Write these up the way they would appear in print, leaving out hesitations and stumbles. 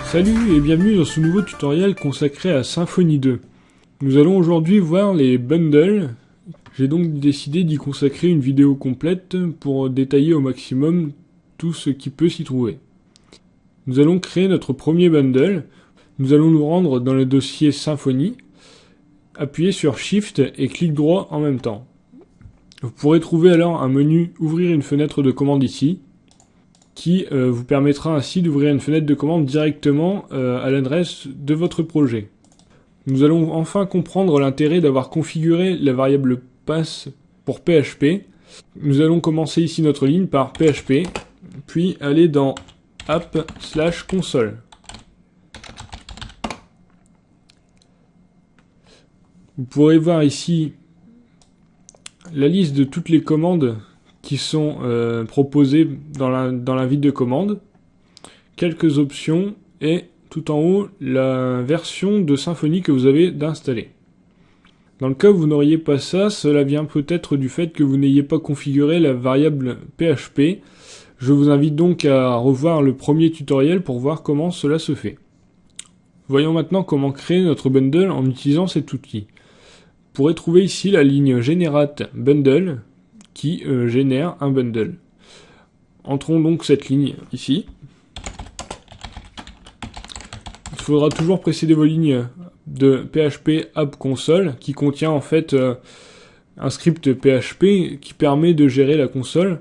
Salut et bienvenue dans ce nouveau tutoriel consacré à Symfony 2. Nous allons aujourd'hui voir les bundles. J'ai donc décidé d'y consacrer une vidéo complète pour détailler au maximum tout ce qui peut s'y trouver. Nous allons créer notre premier bundle. Nous allons nous rendre dans le dossier Symfony, appuyer sur Shift et clic droit en même temps. Vous pourrez trouver alors un menu Ouvrir une fenêtre de commande ici, qui vous permettra ainsi d'ouvrir une fenêtre de commande directement à l'adresse de votre projet. Nous allons enfin comprendre l'intérêt d'avoir configuré la variable pass pour PHP. Nous allons commencer ici notre ligne par PHP, puis aller dans app/console. Vous pourrez voir ici la liste de toutes les commandes qui sont proposées dans l'invite de commande, quelques options et tout en haut la version de Symfony que vous avez d'installer. Dans le cas où vous n'auriez pas ça, cela vient peut-être du fait que vous n'ayez pas configuré la variable PHP. Je vous invite donc à revoir le premier tutoriel pour voir comment cela se fait. Voyons maintenant comment créer notre bundle en utilisant cet outil. Vous pourrez trouver ici la ligne Generate Bundle qui génère un bundle. Entrons donc cette ligne ici. Il faudra toujours précéder vos lignes de PHP app console qui contient en fait un script PHP qui permet de gérer la console,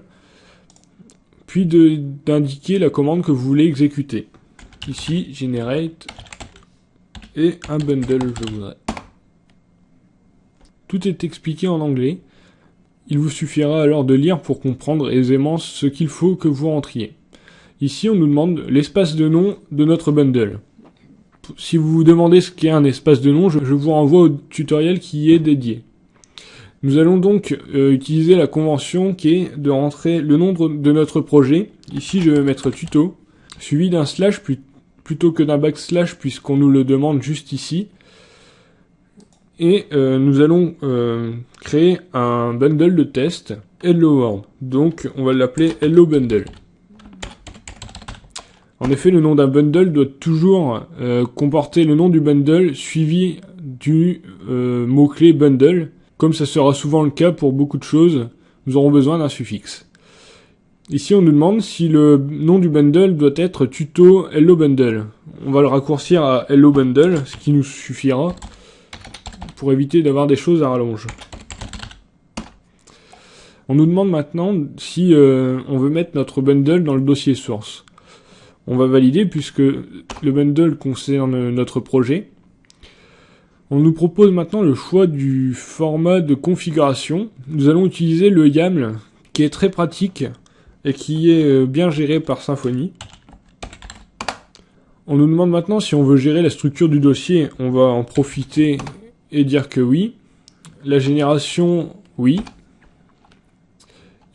puis d'indiquer la commande que vous voulez exécuter. Ici, generate et un bundle je voudrais. Tout est expliqué en anglais. Il vous suffira alors de lire pour comprendre aisément ce qu'il faut que vous rentriez. Ici, on nous demande l'espace de nom de notre bundle. Si vous vous demandez ce qu'est un espace de nom, je vous renvoie au tutoriel qui y est dédié. Nous allons donc utiliser la convention qui est de rentrer le nom de notre projet. Ici, je vais mettre tuto, suivi d'un slash plutôt que d'un backslash puisqu'on nous le demande juste ici. Et nous allons créer un bundle de test Hello World. Donc on va l'appeler Hello Bundle. En effet, le nom d'un bundle doit toujours comporter le nom du bundle suivi du mot-clé bundle. Comme ça sera souvent le cas pour beaucoup de choses, nous aurons besoin d'un suffixe. Ici, on nous demande si le nom du bundle doit être tuto Hello Bundle. On va le raccourcir à Hello Bundle, ce qui nous suffira pour éviter d'avoir des choses à rallonge. On nous demande maintenant si on veut mettre notre bundle dans le dossier source. On va valider puisque le bundle concerne notre projet. On nous propose maintenant le choix du format de configuration. Nous allons utiliser le YAML qui est très pratique et qui est bien géré par Symfony. On nous demande maintenant si on veut gérer la structure du dossier. On va en profiter et dire que oui. La génération, oui.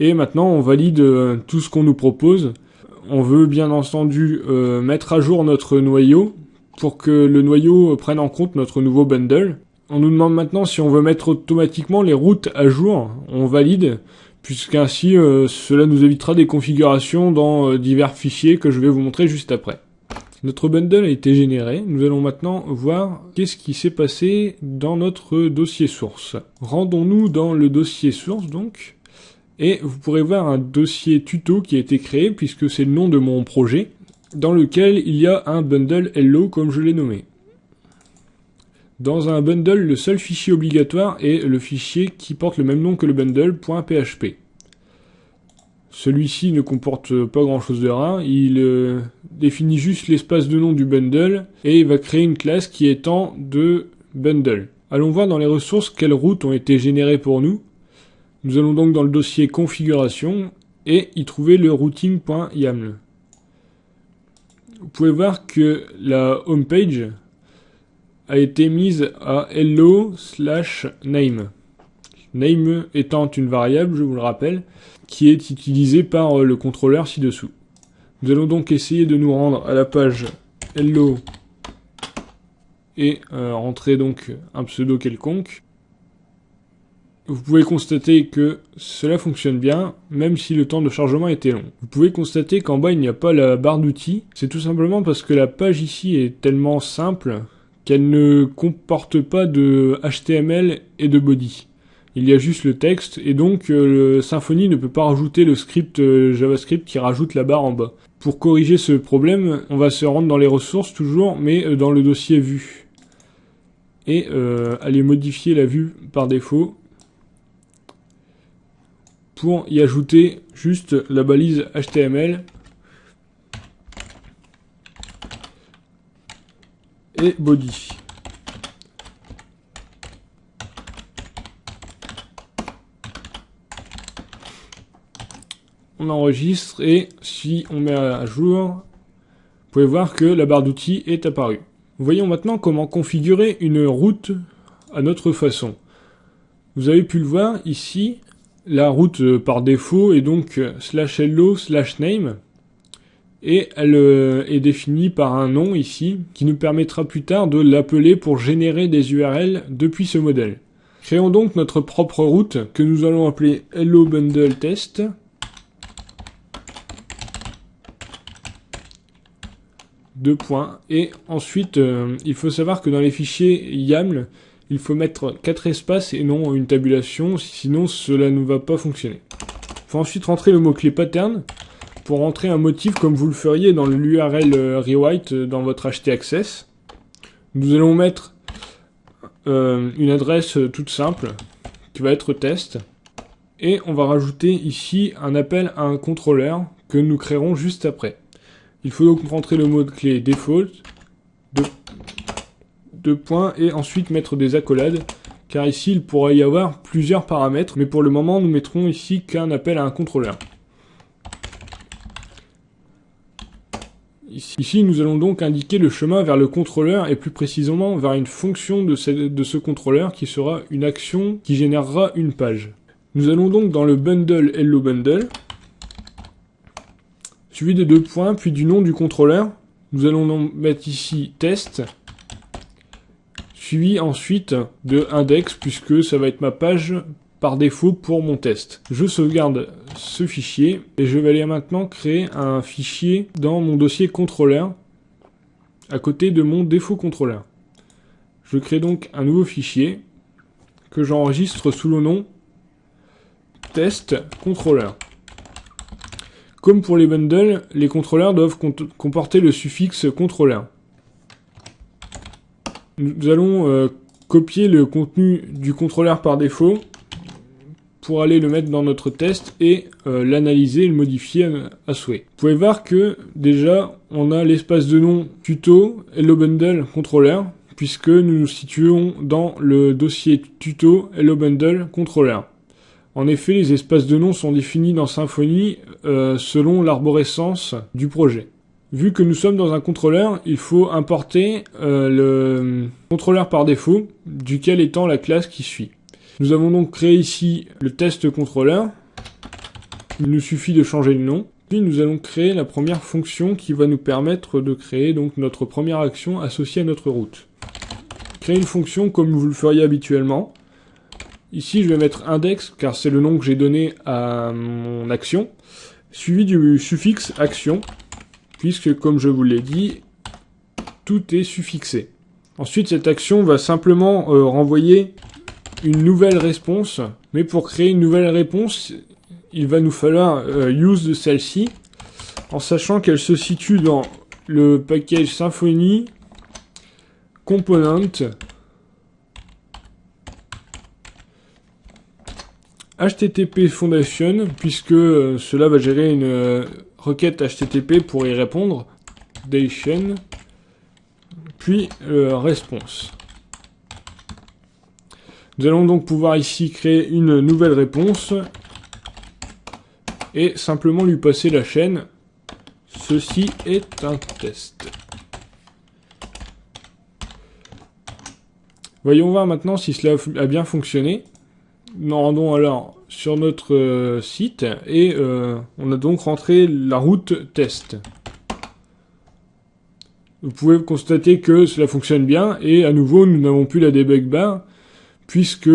Et maintenant, on valide tout ce qu'on nous propose. On veut bien entendu mettre à jour notre noyau pour que le noyau prenne en compte notre nouveau bundle. On nous demande maintenant si on veut mettre automatiquement les routes à jour. On valide, puisqu'ainsi cela nous évitera des configurations dans divers fichiers que je vais vous montrer juste après. Notre bundle a été généré. Nous allons maintenant voir qu'est-ce qui s'est passé dans notre dossier source. Rendons-nous dans le dossier source donc. Et vous pourrez voir un dossier tuto qui a été créé puisque c'est le nom de mon projet dans lequel il y a un bundle hello comme je l'ai nommé. Dans un bundle, le seul fichier obligatoire est le fichier qui porte le même nom que le bundle, .php. Celui-ci ne comporte pas grand-chose de rare, il définit juste l'espace de nom du bundle et il va créer une classe qui étend de bundle. Allons voir dans les ressources quelles routes ont été générées pour nous. Nous allons donc dans le dossier configuration et y trouver le routing.yaml. Vous pouvez voir que la homepage a été mise à hello/name. Name étant une variable, je vous le rappelle, qui est utilisée par le contrôleur ci-dessous. Nous allons donc essayer de nous rendre à la page hello et rentrer donc un pseudo quelconque. vous pouvez constater que cela fonctionne bien, même si le temps de chargement était long. Vous pouvez constater qu'en bas il n'y a pas la barre d'outils, c'est tout simplement parce que la page ici est tellement simple qu'elle ne comporte pas de HTML et de body. Il y a juste le texte, et donc le Symfony ne peut pas rajouter le script JavaScript qui rajoute la barre en bas. Pour corriger ce problème, on va se rendre dans les ressources toujours, mais dans le dossier vue. Et aller modifier la vue par défaut pour y ajouter juste la balise HTML et body. On enregistre et si on met à jour, vous pouvez voir que la barre d'outils est apparue. Voyons maintenant comment configurer une route à notre façon. Vous avez pu le voir ici, la route par défaut est donc /hello/name et elle est définie par un nom ici qui nous permettra plus tard de l'appeler pour générer des URL depuis ce modèle. Créons donc notre propre route que nous allons appeler hello bundle test. Et ensuite il faut savoir que dans les fichiers YAML il faut mettre 4 espaces et non une tabulation, sinon cela ne va pas fonctionner. Il faut ensuite rentrer le mot-clé pattern pour rentrer un motif comme vous le feriez dans l'URL rewrite dans votre htaccess. Nous allons mettre une adresse toute simple qui va être test et on va rajouter ici un appel à un contrôleur que nous créerons juste après. Il faut donc rentrer le mot-clé default, deux points, et ensuite mettre des accolades, car ici il pourrait y avoir plusieurs paramètres, mais pour le moment nous mettrons ici qu'un appel à un contrôleur. Ici nous allons donc indiquer le chemin vers le contrôleur, et plus précisément vers une fonction de ce contrôleur qui sera une action qui générera une page. Nous allons donc dans le bundle hello bundle, suivi de 2 points, puis du nom du contrôleur. Nous allons mettre ici test, suivi ensuite de index, puisque ça va être ma page par défaut pour mon test. Je sauvegarde ce fichier, et je vais aller maintenant créer un fichier dans mon dossier contrôleur, à côté de mon défaut contrôleur. Je crée donc un nouveau fichier, que j'enregistre sous le nom test contrôleur. Comme pour les bundles, les contrôleurs doivent comporter le suffixe contrôleur. Nous allons copier le contenu du contrôleur par défaut pour aller le mettre dans notre test et l'analyser et le modifier à souhait. Vous pouvez voir que déjà on a l'espace de nom tuto hello bundle contrôleur puisque nous nous situons dans le dossier tuto hello bundle contrôleur. En effet, les espaces de nom sont définis dans Symfony selon l'arborescence du projet. Vu que nous sommes dans un contrôleur, il faut importer le contrôleur par défaut, duquel étant la classe qui suit. Nous avons donc créé ici le test contrôleur. Il nous suffit de changer le nom. Puis nous allons créer la première fonction qui va nous permettre de créer donc notre première action associée à notre route. Créer une fonction comme vous le feriez habituellement. Ici, je vais mettre index, car c'est le nom que j'ai donné à mon action, suivi du suffixe action, puisque, comme je vous l'ai dit, tout est suffixé. Ensuite, cette action va simplement renvoyer une nouvelle réponse, mais pour créer une nouvelle réponse, il va nous falloir use de celle-ci, en sachant qu'elle se situe dans le package Symfony component HTTP Foundation, puisque cela va gérer une requête HTTP pour y répondre, Foundation, puis réponse. Nous allons donc pouvoir ici créer une nouvelle réponse et simplement lui passer la chaîne. Ceci est un test. Voyons voir maintenant si cela a bien fonctionné. Nous nous rendons alors sur notre site et on a donc rentré la route test. Vous pouvez constater que cela fonctionne bien et à nouveau nous n'avons plus la debug bar puisque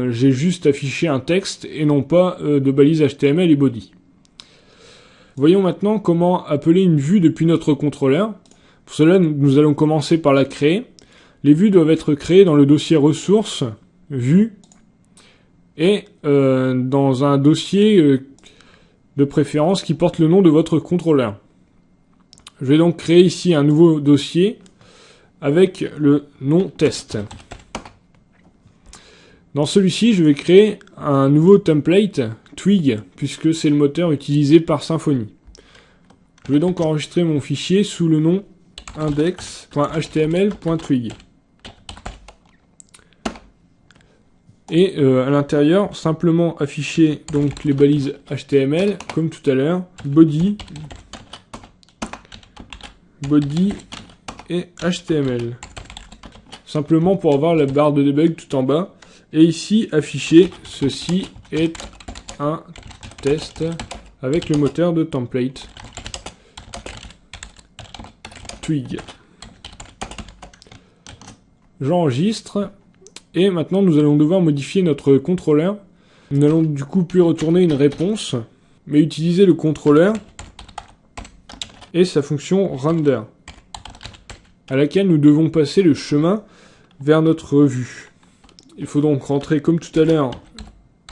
j'ai juste affiché un texte et non pas de balises HTML et body. Voyons maintenant comment appeler une vue depuis notre contrôleur. Pour cela, nous allons commencer par la créer. Les vues doivent être créées dans le dossier ressources, vues, et dans un dossier de préférence qui porte le nom de votre contrôleur. Je vais donc créer ici un nouveau dossier avec le nom test. Dans celui-ci, je vais créer un nouveau template, Twig, puisque c'est le moteur utilisé par Symfony. Je vais donc enregistrer mon fichier sous le nom index.html.twig. Et à l'intérieur, simplement afficher donc les balises HTML, comme tout à l'heure, body et HTML. Simplement pour avoir la barre de debug tout en bas. Et ici, afficher ceci est un test avec le moteur de template Twig. J'enregistre. Et maintenant, nous allons devoir modifier notre contrôleur. Nous n'allons du coup plus retourner une réponse, mais utiliser le contrôleur et sa fonction render, à laquelle nous devons passer le chemin vers notre vue. Il faut donc rentrer comme tout à l'heure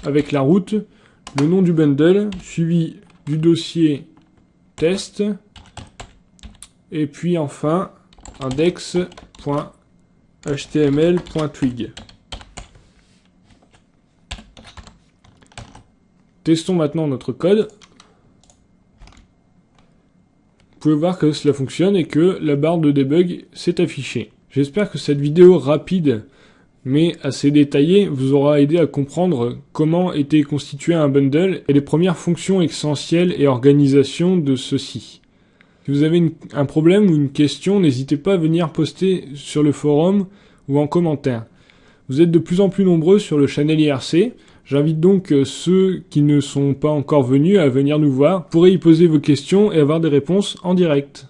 avec la route, le nom du bundle, suivi du dossier test, et puis enfin index.html.twig. Testons maintenant notre code. Vous pouvez voir que cela fonctionne et que la barre de debug s'est affichée. J'espère que cette vidéo rapide mais assez détaillée vous aura aidé à comprendre comment était constitué un bundle et les premières fonctions essentielles et organisation de ceci. Si vous avez un problème ou une question, n'hésitez pas à venir poster sur le forum ou en commentaire. Vous êtes de plus en plus nombreux sur le channel IRC. J'invite donc ceux qui ne sont pas encore venus à venir nous voir. Vous pourrez y poser vos questions et avoir des réponses en direct.